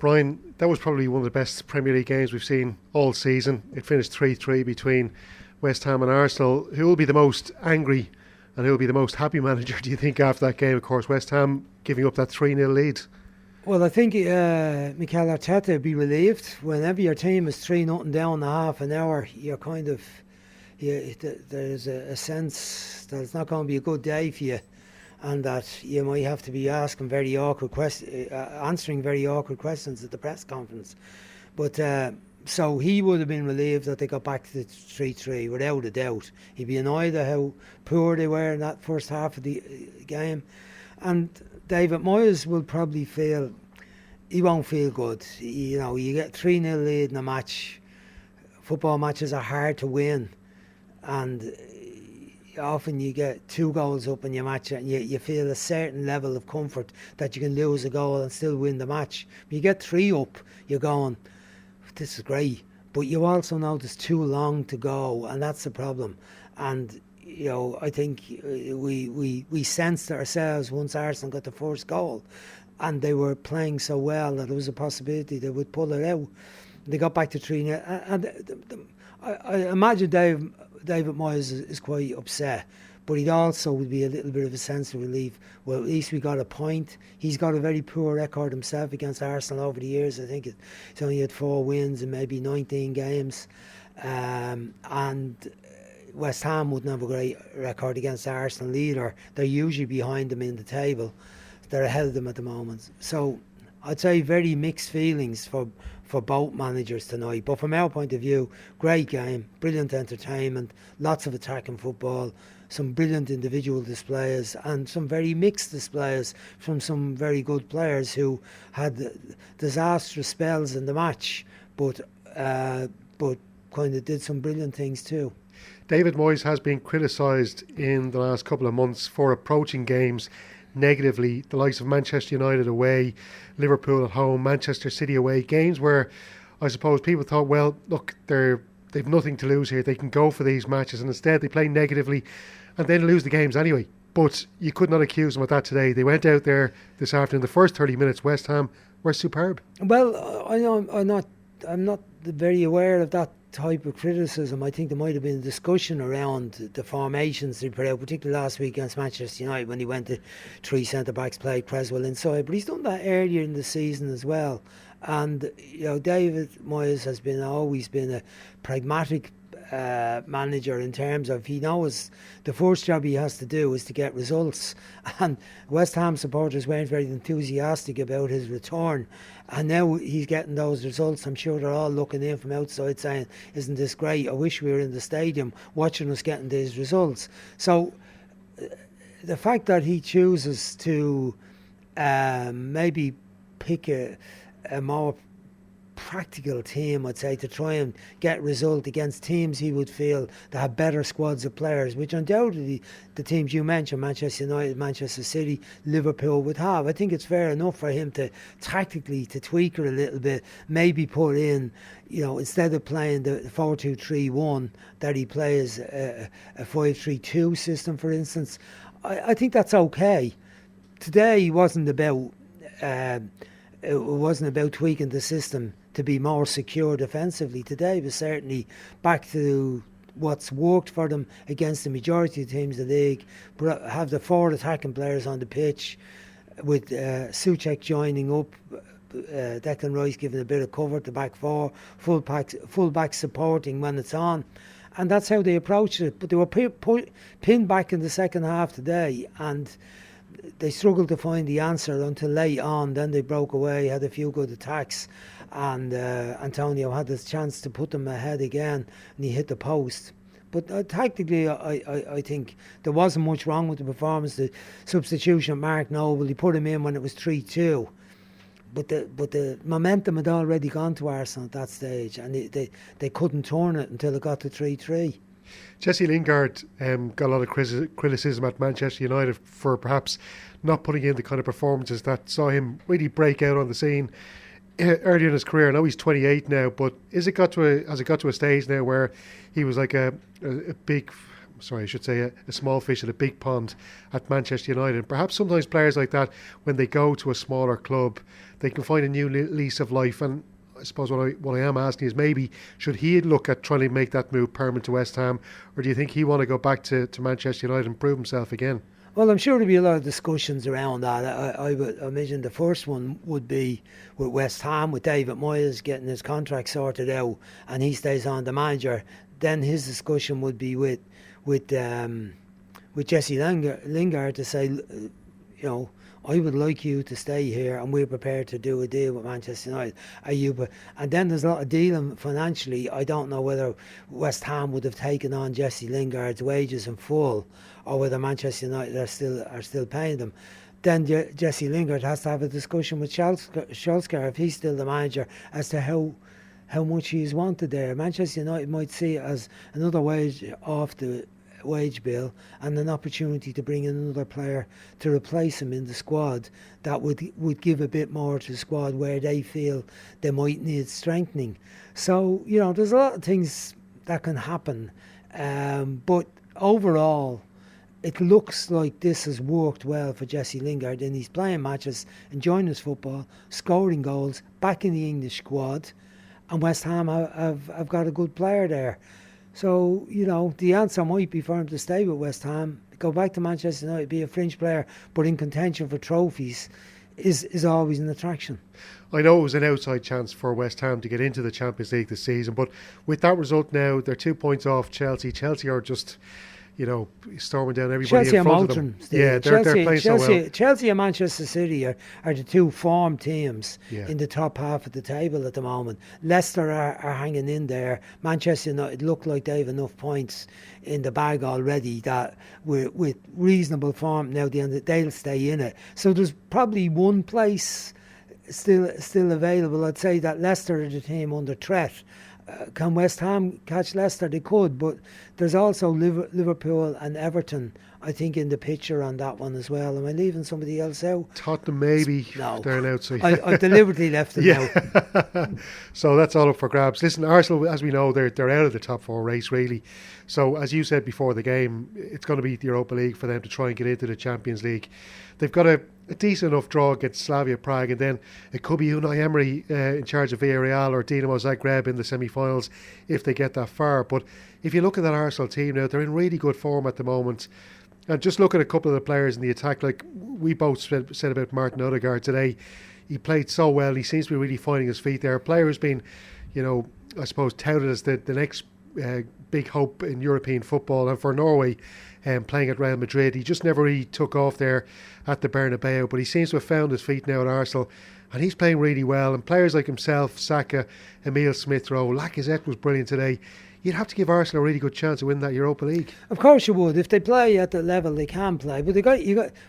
Brian, that was probably one of the best Premier League games we've seen all season. It finished 3-3 between West Ham and Arsenal. Who will be the most angry and who will be the most happy manager, do you think, after that game? Of course, West Ham giving up that 3-0 lead. Well, I think Mikel Arteta would be relieved. Whenever your team is 3-0 down in half an hour, you're kind of, there's a sense that it's not going to be a good day for you, and that you might have to be asking very awkward answering very awkward questions at the press conference. But so he would have been relieved that they got back to the 3-3 without a doubt. He'd be annoyed at how poor they were in that first half of the game. And David Moyes will probably feel, he won't feel good. You know, you get 3-0 lead in a match. Football matches are hard to win, and often you get 2 goals up in your match and you feel a certain level of comfort that you can lose a goal and still win the match. When you get 3 up, you're going, this is great. But you also know there's too long to go, and that's the problem. And you know, I think we sensed ourselves once Arsenal got the first goal, and they were playing so well that there was a possibility they would pull it out. They got back to 3-0, and I imagine David Moyes is quite upset, but he'd also would be a little bit of a sense of relief. Well, at least we got a point. He's got a very poor record himself against Arsenal over the years. I think he's only had 4 wins in maybe 19 games, and West Ham wouldn't have a great record against Arsenal either. They're usually behind them in the table. They're ahead of them at the moment. So I'd say very mixed feelings for both managers tonight. But from our point of view, great game, brilliant entertainment, lots of attacking football, some brilliant individual displays, and some very mixed displays from some very good players who had disastrous spells in the match, but kind of did some brilliant things too. David Moyes has been criticised in the last couple of months for approaching games negatively. The likes of Manchester United away, Liverpool at home, Manchester City away, games where I suppose people thought, well, look, they've nothing to lose here. They can go for these matches, and instead they play negatively and then lose the games anyway. But you could not accuse them of that today. They went out there this afternoon. The first 30 minutes, West Ham were superb. Well, I'm not very aware of that type of criticism. I think there might have been a discussion around the formations they put out, particularly last week against Manchester United when he went to 3 centre-backs, played Creswell inside, but he's done that earlier in the season as well. And you know, David Moyes has always been a pragmatic manager in terms of, he knows the first job he has to do is to get results, and West Ham supporters weren't very enthusiastic about his return, and now he's getting those results. I'm sure they're all looking in from outside saying, isn't this great, I wish we were in the stadium watching us getting these results. So the fact that he chooses to maybe pick a more practical team, I'd say, to try and get result against teams he would feel that have better squads of players, which undoubtedly the teams you mentioned, Manchester United, Manchester City, Liverpool, would have. I think it's fair enough for him to tactically to tweak it a little bit, maybe put in, you know, instead of playing the 4-2-3-1, that he plays a 5-3-2 system, for instance. I think that's okay. Today it wasn't about tweaking the system to be more secure defensively. Today was certainly back to what's worked for them against the majority of teams in the league, but have the 4 attacking players on the pitch, with Souček joining up, Declan Rice giving a bit of cover to back 4, full back supporting when it's on. And that's how they approached it. But they were pinned back in the second half today, and they struggled to find the answer until late on. Then they broke away, had a few good attacks, and Antonio had his chance to put them ahead again, and he hit the post. But tactically, I think there wasn't much wrong with the performance. The substitution of Mark Noble, he put him in when it was 3-2. But the momentum had already gone to Arsenal at that stage, and they couldn't turn it until it got to 3-3. Jesse Lingard got a lot of criticism at Manchester United for perhaps not putting in the kind of performances that saw him really break out on the scene earlier in his career. I know he's 28 now, but has it got to a stage now where he was like a big I should say a small fish in a big pond at Manchester United. And perhaps sometimes players like that, when they go to a smaller club, they can find a new lease of life. And I suppose what I am asking is, maybe should he look at trying to make that move permanent to West Ham, or do you think he want to go back to Manchester United and prove himself again? Well, I'm sure there'll be a lot of discussions around that. I would imagine the first one would be with West Ham, with David Moyes getting his contract sorted out and he stays on the manager. Then his discussion would be with Jesse Lingard to say, I would like you to stay here and we're prepared to do a deal with Manchester United. And then there's a lot of dealing financially. I don't know whether West Ham would have taken on Jesse Lingard's wages in full, or whether Manchester United are still paying them. Then Jesse Lingard has to have a discussion with Solskjaer, if he's still the manager, as to how much he's wanted there. Manchester United might see it as another wage off the wage bill and an opportunity to bring in another player to replace him in the squad that would give a bit more to the squad where they feel they might need strengthening. So, there's a lot of things that can happen. But overall, it looks like this has worked well for Jesse Lingard, and he's playing matches, enjoying his football, scoring goals, back in the English squad, and West Ham have got a good player there. So, the answer might be for him to stay with West Ham, go back to Manchester United, be a fringe player, but in contention for trophies is always an attraction. I know it was an outside chance for West Ham to get into the Champions League this season, but with that result now, they're 2 points off Chelsea. Chelsea are just, storming down everybody Chelsea in front of them. Yeah, they're playing so well. Chelsea and Manchester City are the two formed teams in the top half of the table at the moment. Leicester are hanging in there. Manchester United look like they have enough points in the bag already that with reasonable form now they'll stay in it. So there's probably one place still available. I'd say that Leicester are the team under threat. Can West Ham catch Leicester? They could, but there's also Liverpool and Everton, I think, in the picture on that one as well. Am I leaving somebody else out? Tottenham maybe. No. They're an outside. I deliberately left them out. So that's all up for grabs. Listen, Arsenal, as we know, they're out of the top four race, really. So as you said before the game, it's going to be the Europa League for them to try and get into the Champions League. They've got a decent enough draw against Slavia Prague, and then it could be Unai Emery in charge of Villarreal or Dinamo Zagreb in the semi-finals if they get that far. But if you look at that Arsenal team now, they're in really good form at the moment. And just look at a couple of the players in the attack, like we both said about Martin Odegaard today. He played so well. He seems to be really finding his feet there. A player who's been, I suppose, touted as the next big hope in European football, and for Norway, playing at Real Madrid. He just never really took off there at the Bernabeu, but he seems to have found his feet now at Arsenal, and he's playing really well. And players like himself, Saka, Emile Smith-Rowe, Lacazette was brilliant today. You'd have to give Arsenal a really good chance of winning that Europa League. Of course you would, if they play at the level they can play. But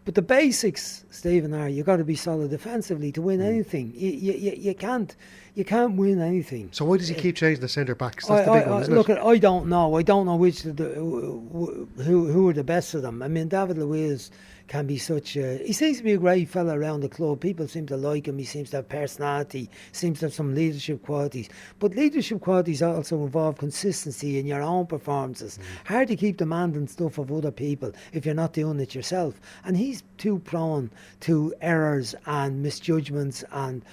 but the basics, Stephen, are you got to be solid defensively to win anything. You can't win anything. So why does he keep changing the centre backs? That's the big one, isn't it? Look, I don't know. I don't know which who are the best of them. I mean, David Luiz can be he seems to be a great fella around the club. People seem to like him. He seems to have personality, seems to have some leadership qualities. But leadership qualities also involve consistency in your own performances. Hard to keep demanding stuff of other people if you're not doing it yourself. And he's too prone to errors and misjudgments and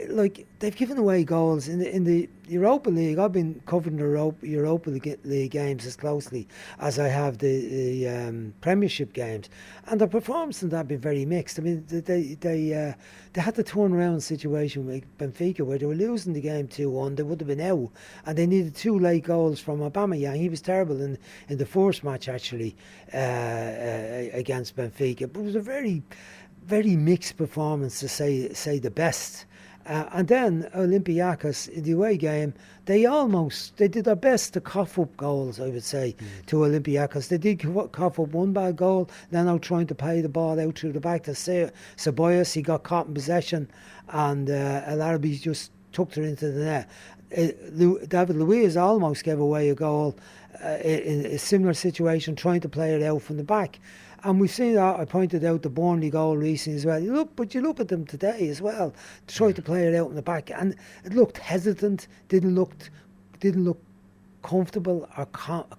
like they've given away goals in the Europa League. I've been covering the Europa League games as closely as I have the Premiership games, and the performances have been very mixed. I mean, they had the turnaround situation with Benfica where they were losing the game 2-1. They would have been out, and they needed 2 late goals from Aubameyang. He was terrible in the first match actually against Benfica, but it was a very, very mixed performance to say the best. And then Olympiacos in the away game, they did their best to cough up goals, I would say, to Olympiacos. They did cough up one bad goal, then out trying to play the ball out through the back to Ceballos. He got caught in possession, and Elarabi just tucked her into the net. David Luiz almost gave away a goal in a similar situation, trying to play it out from the back. And we've seen that. I pointed out the Burnley goal recently as well. You look at them today as well. Tried to play it out in the back, and it looked hesitant. Didn't look comfortable or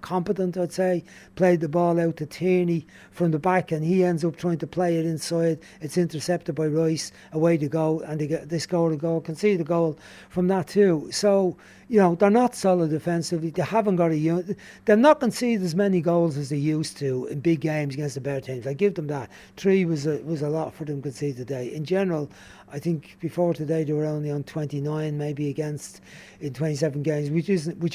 competent, I'd say. Played the ball out to Tierney from the back, and he ends up trying to play it inside. It's intercepted by Rice, away to go, and they scored a goal, conceded a goal from that too. So, you know, they're not solid defensively. They haven't got a unit. They've not conceded as many goals as they used to in big games against the better teams. I give them that. 3 was a lot for them to concede today. In general, I think before today they were only on 29 maybe against in 27 games, which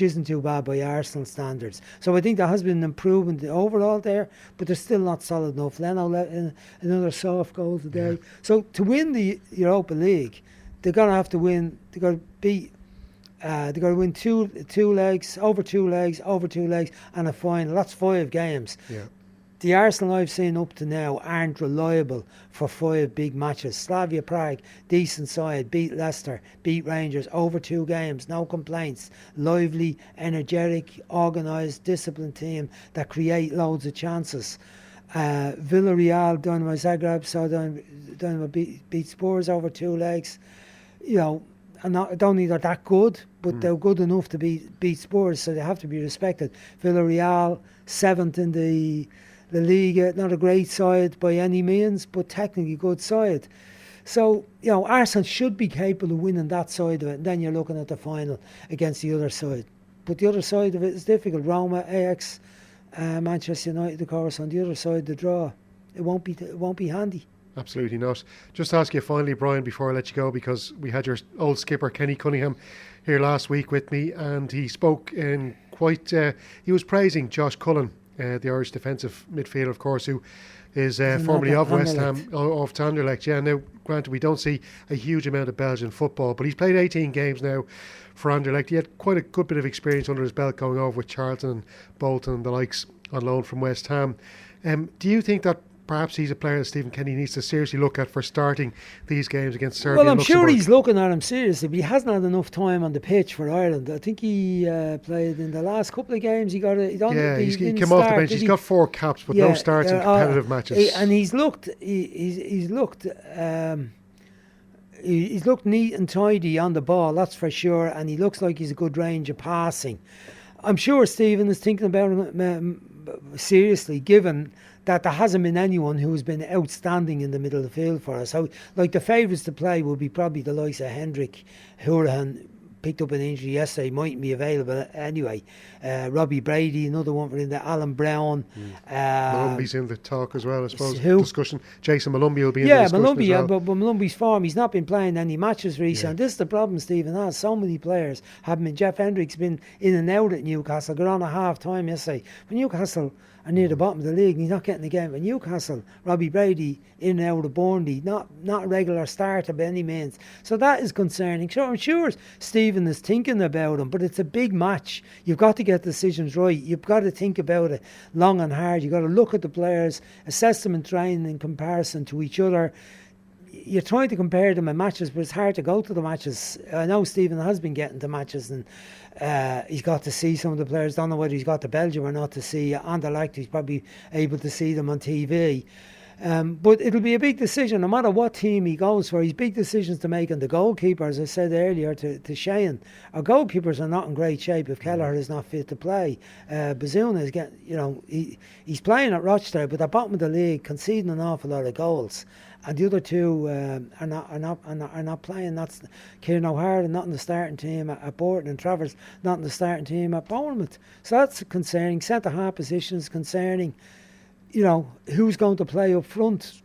isn't too bad by Arsenal standards. So I think there has been an improvement overall there, but they're still not solid enough. Leno let in another soft goal today. Yeah. So to win the Europa League, they're going to have to win. They've got to beat. They've got to win two legs, over two legs, and a final. That's 5 games. Yeah. The Arsenal I've seen up to now aren't reliable for 5 big matches. Slavia Prague, decent side, beat Leicester, beat Rangers, over 2 games, no complaints. Lively, energetic, organised, disciplined team that create loads of chances. Villarreal, Dynamo Zagreb, so Dynamo beat Spurs over 2 legs. You know, and I don't think they're that good, but they're good enough to beat Spurs, so they have to be respected. Villarreal, 7th in the Liga, not a great side by any means, but technically good side. So, you know, Arsenal should be capable of winning that side of it, and then you're looking at the final against the other side. But the other side of it is difficult. Roma, Ajax, Manchester United, of course, on the other side, the draw. It won't be handy. Absolutely not. Just to ask you finally, Brian, before I let you go, because we had your old skipper Kenny Cunningham here last week with me, and he spoke in quite. He was praising Josh Cullen, the Irish defensive midfielder, of course, who is formerly of West Ham, of Anderlecht. Yeah, now, granted, we don't see a huge amount of Belgian football, but he's played 18 games now for Anderlecht. He had quite a good bit of experience under his belt going over with Charlton and Bolton and the likes on loan from West Ham. Do you think that perhaps he's a player that Stephen Kenny needs to seriously look at for starting these games against Serbia? Well, I'm sure he's looking at him seriously, but he hasn't had enough time on the pitch for Ireland. I think he played in the last couple of games. He came off the bench. He's got 4 caps, but no starts in competitive matches. And he's looked neat and tidy on the ball, that's for sure. And he looks like he's a good range of passing. I'm sure Stephen is thinking about him seriously, given that there hasn't been anyone who has been outstanding in the middle of the field for us. So, like, the favourites to play will be probably the likes of Hendrik. Hourihan picked up an injury yesterday, mightn't be available anyway. Robbie Brady, another one for in there. Alan Brown. Malumbi's in the talk as well, I suppose. Discussion. Jason Malumbi will be in the discussion Malumbi, as well. But Malumbi's form, he's not been playing any matches recently. And this is the problem Stephen has. So many players haven't been. Jeff Hendrick's been in and out at Newcastle. Got on at half time yesterday. But Newcastle are near the bottom of the league and he's not getting the game. But Newcastle, Robbie Brady in and out of Burnley, not a regular starter by any means. So that is concerning. So I'm sure Stephen is thinking about him, but it's a big match. You've got to get decisions right. You've got to think about it long and hard. You've got to look at the players, assess them in training in comparison to each other. You're trying to compare them in matches, but it's hard to go to the matches. I know Stephen has been getting to matches and he's got to see some of the players. Don't know whether he's got to Belgium or not to see. Anderlecht, he's probably able to see them on TV. But it'll be a big decision, no matter what team he goes for. He's big decisions to make, and the goalkeeper, as I said earlier to Shane, our goalkeepers are not in great shape if Kelleher is not fit to play. Bazuna is getting, he's playing at Rochdale, but they're bottom of the league, conceding an awful lot of goals. And the other two are not playing. That's Kieran O'Hara, not in the starting team at Bolton, and Travers not in the starting team at Bournemouth. So that's concerning. Centre half position is concerning. You know, who's going to play up front?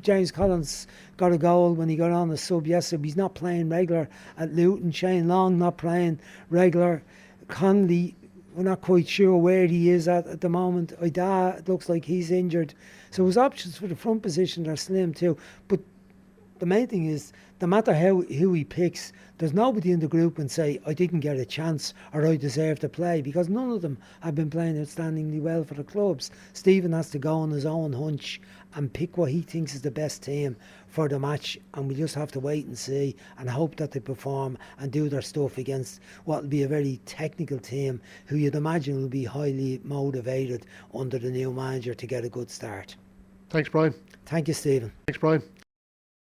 James Collins got a goal when he got on the sub yesterday. He's not playing regular at Luton. Shane Long not playing regular. Conley, we're not quite sure where he is at the moment. Ida looks like he's injured. So his options for the front position are slim too. But the main thing is, no matter who he picks, there's nobody in the group and say, I didn't get a chance or I deserve to play, because none of them have been playing outstandingly well for the clubs. Stephen has to go on his own hunch and pick what he thinks is the best team for the match, and we just have to wait and see and hope that they perform and do their stuff against what will be a very technical team who you'd imagine will be highly motivated under the new manager to get a good start. Thanks, Brian. Thank you, Stephen. Thanks, Brian.